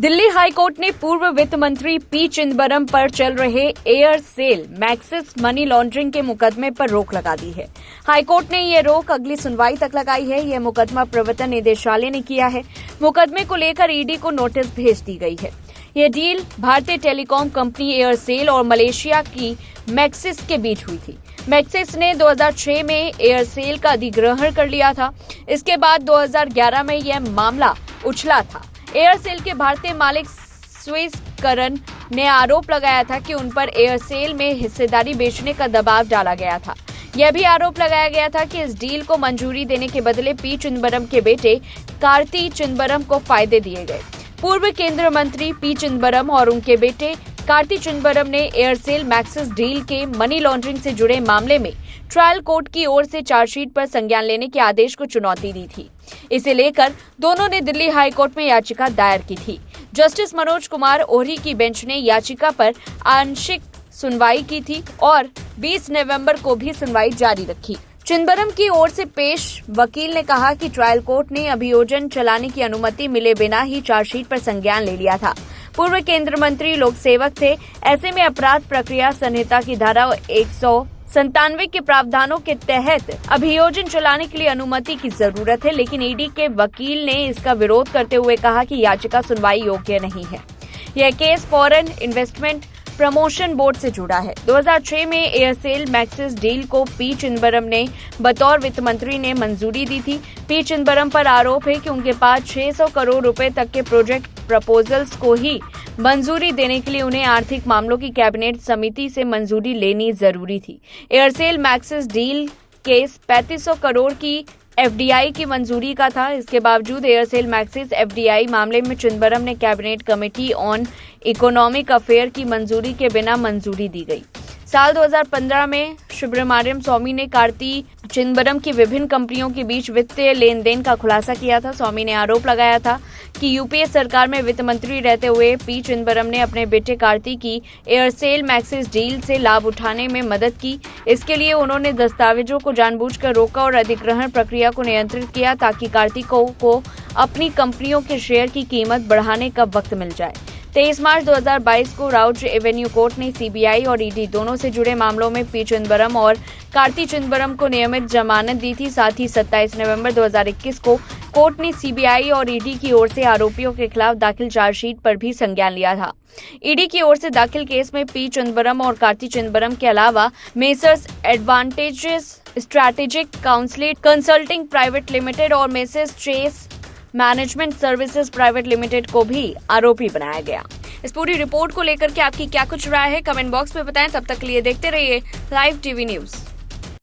Delhi high court ने पूर्व वित्त मंत्री पी चिदंबरम पर चल रहे एयरसेल मैक्सिस मनी लॉन्ड्रिंग के मुकदमे पर रोक लगा दी है। हाईकोर्ट ने ये रोक अगली सुनवाई तक लगाई है। यह मुकदमा प्रवर्तन निदेशालय ने किया है। मुकदमे को लेकर ईडी को नोटिस भेज दी गई है। यह डील भारतीय टेलीकॉम कंपनी एयरसेल और मलेशिया की मैक्सिस के बीच हुई थी। मैक्सिस ने 2006 में एयरसेल का अधिग्रहण कर लिया था। इसके बाद 2011 में यह मामला उछला था। एयरसेल के भारतीय मालिक स्विस करन ने आरोप लगाया था कि उन पर एयरसेल में हिस्सेदारी बेचने का दबाव डाला गया था। यह भी आरोप लगाया गया था कि इस डील को मंजूरी देने के बदले पी चिदंबरम के बेटे कार्ति चिदंबरम को फायदे दिए गए। पूर्व केंद्रीय मंत्री पी चिदंबरम और उनके बेटे कार्ति चिदंबरम ने एयरसेल मैक्सिस डील के मनी लॉन्ड्रिंग से जुड़े मामले में ट्रायल कोर्ट की ओर से चार्जशीट पर संज्ञान लेने के आदेश को चुनौती दी थी। इसे लेकर दोनों ने दिल्ली हाईकोर्ट में याचिका दायर की थी। जस्टिस मनोज कुमार ओह्री की बेंच ने याचिका पर आंशिक सुनवाई की थी और 20 नवंबर को भी सुनवाई जारी रखी। चिदंबरम की ओर से पेश वकील ने कहा कि ट्रायल कोर्ट ने अभियोजन चलाने की अनुमति मिले बिना ही चार्जशीट पर संज्ञान ले लिया था। पूर्व केंद्रीय मंत्री लोक सेवक थे। ऐसे में अपराध प्रक्रिया संहिता की धारा 197 के प्रावधानों के तहत अभियोजन चलाने के लिए अनुमति की जरूरत है, लेकिन ईडी के वकील ने इसका विरोध करते हुए कहा कि याचिका सुनवाई योग्य नहीं है। यह case foreign investment promotion board से जुड़ा है। 2006 में एयरसेल मैक्सिस डील को पी चिदंबरम ने बतौर वित्त मंत्री ने मंजूरी दी थी। पी चिदंबरम पर आरोप है कि उनके पास 600 करोड़ रुपए तक के प्रोजेक्ट प्रपोजल्स को ही मंजूरी देने के लिए उन्हें आर्थिक मामलों की कैबिनेट समिति से मंजूरी लेनी जरूरी थी। Aircel Maxis deal case 3500 crore की एफडीआई की मंजूरी का था। इसके बावजूद एयरसेल मैक्सिस एफडीआई मामले में चिदंबरम ने cabinet committee on economic affair की मंजूरी के बिना मंजूरी दी गई। साल 2015 में सुब्रमण्यम स्वामी ने कार्ति चिदंबरम की विभिन्न कंपनियों के बीच वित्तीय लेन देन का खुलासा किया था। स्वामी ने आरोप लगाया था कि यूपीए सरकार में वित्त मंत्री रहते हुए पी चिदंबरम ने अपने बेटे कार्ति की एयरसेल मैक्सिस डील से लाभ उठाने में मदद की। इसके लिए उन्होंने दस्तावेजों को जानबूझकर रोका और अधिग्रहण प्रक्रिया को नियंत्रित किया ताकि कार्ति को अपनी कंपनियों के शेयर की कीमत बढ़ाने का वक्त मिल जाए। 23 मार्च 2022 को राउज एवेन्यू कोर्ट ने सीबीआई और ईडी दोनों से जुड़े मामलों में पी चिदंबरम और कार्ति चिदंबरम को नियमित जमानत दी थी। साथ ही 27 नवंबर 2021 को कोर्ट ने सीबीआई और ईडी की ओर से आरोपियों के खिलाफ दाखिल चार्जशीट पर भी संज्ञान लिया था। ईडी की ओर से दाखिल केस में पी चिदंबरम और कार्ति चिदंबरम के अलावा messrs Advantages Strategic Consulting Private Limited और messrs Chess Management Services Private Limited को भी आरोपी बनाया गया। इस पूरी रिपोर्ट को लेकर के आपकी क्या कुछ राय है, कमेंट बॉक्स में बताएं। तब तक के लिए देखते रहिए लाइव टीवी न्यूज।